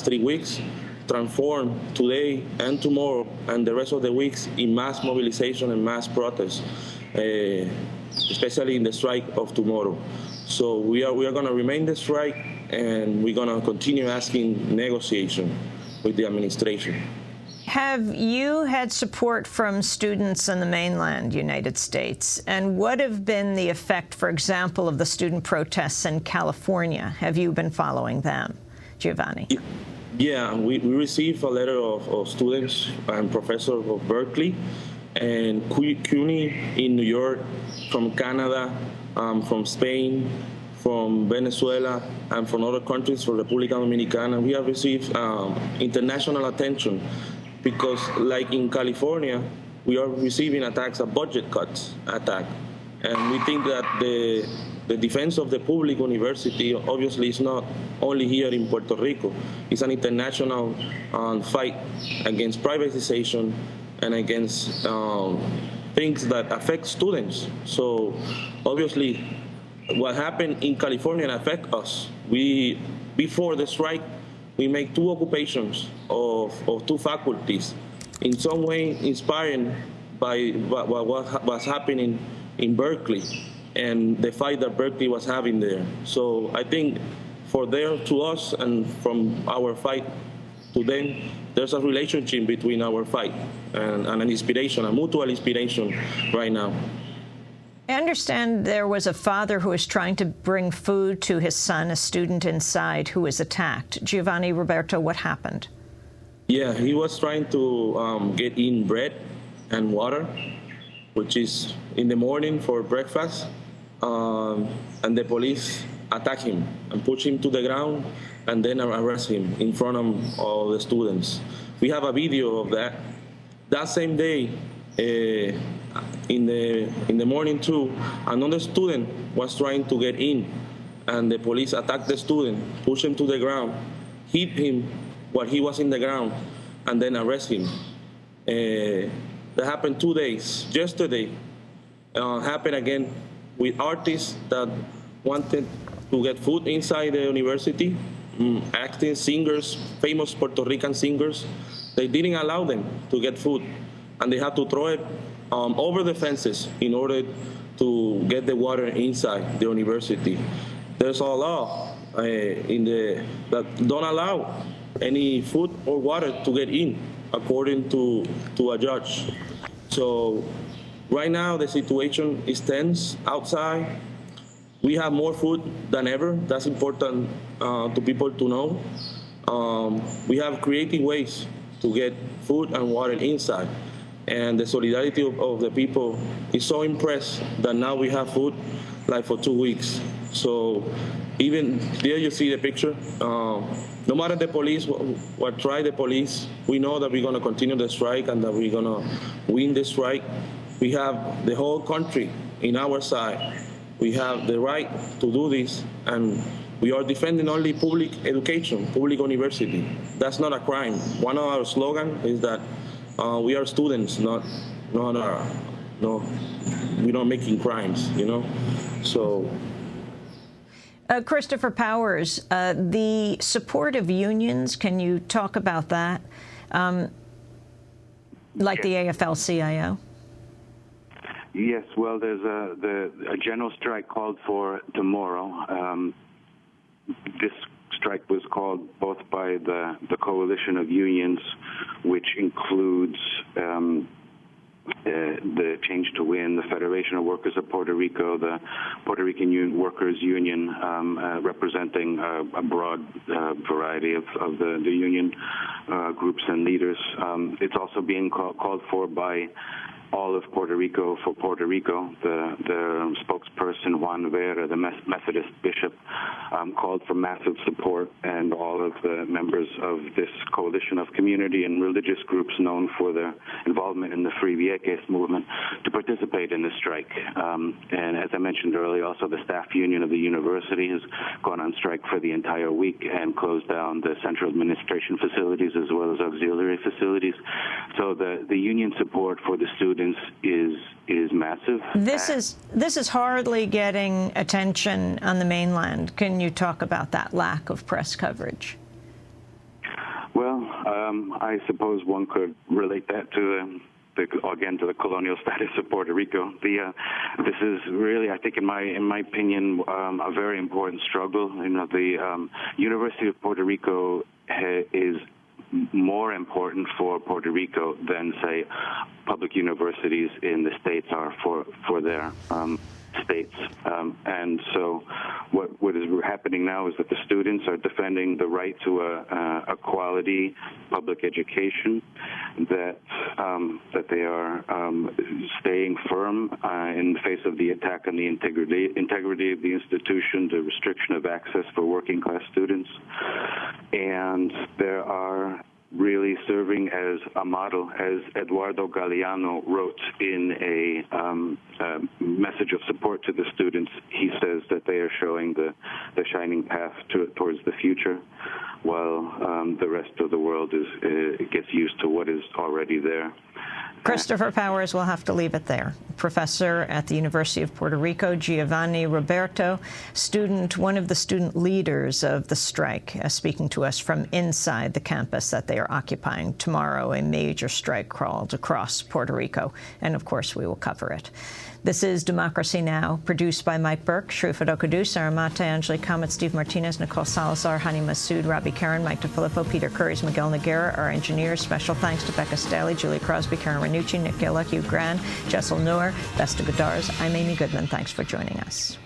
last 3 weeks, transform today and tomorrow and the rest of the weeks in mass mobilization and mass protest, especially in the strike of tomorrow. So we are going to remain the strike, and we're going to continue asking negotiation with the administration. Have you had support from students in the mainland United States? And what have been the effect, for example, of the student protests in California? Have you been following them, Giovanni? Yeah, we received a letter of students and professors of Berkeley and CUNY in New York, from Canada, from Spain, from Venezuela, and from other countries, from República Dominicana. We have received international attention because, like in California, we are receiving attacks, a budget cuts attack. And we think that the defense of the public university obviously is not only here in Puerto Rico. It's an international fight against privatization and against things that affect students. So obviously what happened in California affect us. Before the strike, we make 2 occupations of 2 faculties, in some way inspired by what was happening in Berkeley and the fight that Berkeley was having there. So I think to us and from our fight to them, there's a relationship between our fight and an inspiration, a mutual inspiration right now. I understand there was a father who was trying to bring food to his son, a student inside, who was attacked. Giovanni, Roberto, what happened? Yeah, he was trying to get in bread and water, which is in the morning for breakfast, and the police attacked him and push him to the ground and then arrest him in front of all the students. We have a video of that. That same day, in the morning too, another student was trying to get in, and the police attacked the student, pushed him to the ground, hit him while he was in the ground, and then arrest him. That happened 2 days. Yesterday, happened again with artists that wanted to get food inside the university, acting singers, famous Puerto Rican singers. They didn't allow them to get food, and they had to throw it over the fences in order to get the water inside the university. There's a law that don't allow any food or water to get in, according to a judge. So right now the situation is tense outside. We have more food than ever. That's important to people to know. We have creative ways to get food and water inside. And the solidarity of the people is so impressed that now we have food like for 2 weeks. So even there you see the picture. No matter the police, what try the police, we know that we're going to continue the strike and that we're going to win the strike. We have the whole country in our side. We have the right to do this, and we are defending only public education, public university. That's not a crime. One of our slogans is that we are students, we're not making crimes, you know. So. Christopher Powers, the support of unions, can you talk about that? Like the AFL-CIO? Yes, well, there's a general strike called for tomorrow. This strike was called both by the coalition of unions, which includes the Change to Win, the Federation of Workers of Puerto Rico, the Puerto Rican Workers Union, representing a broad variety of the union groups and leaders. It's also being called for by all of Puerto Rico for Puerto Rico. The spokesperson, Juan Vera, the Methodist bishop, called for massive support, and all of the members of this coalition of community and religious groups known for their involvement in the Free Vieques movement to participate in the strike. And as I mentioned earlier, also the staff union of the university has gone on strike for the entire week and closed down the central administration facilities as well as auxiliary facilities. So the union support for the students is massive. This is hardly getting attention on the mainland. Can you talk about that lack of press coverage? Well, I suppose one could relate that to the colonial status of Puerto Rico. This is really, I think, in my opinion, a very important struggle. The University of Puerto Rico is more important for Puerto Rico than, say, public universities in the States are for their states. And so what is happening now is that the students are defending the right to a quality public education, that they are staying firm in the face of the attack on the integrity of the institution, the restriction of access for working class students. And there are really serving as a model, as Eduardo Galeano wrote in a message of support to the students. He says that they are showing the shining path towards the future, while the rest of the world gets used to what is already there. Christopher Powers, we'll have to leave it there. Professor at the University of Puerto Rico, Giovanni Roberto, one of the student leaders of the strike, speaking to us from inside the campus that they are occupying tomorrow, a major strike crawled across Puerto Rico. And of course, we will cover it. This is Democracy Now!, produced by Mike Burke, Shrufa Dokudu, Sarah Mate, Angelique Comet, Steve Martinez, Nicole Salazar, Hani Massoud, Robbie Karen, Mike DeFilippo, Peter Curries, Miguel Noguera, our engineers. Special thanks to Becca Staley, Julie Crosby, Karen Ranucci, Nick Gillick, Hugh Gran, Jessel Noor, Vesta Godars. I'm Amy Goodman. Thanks for joining us.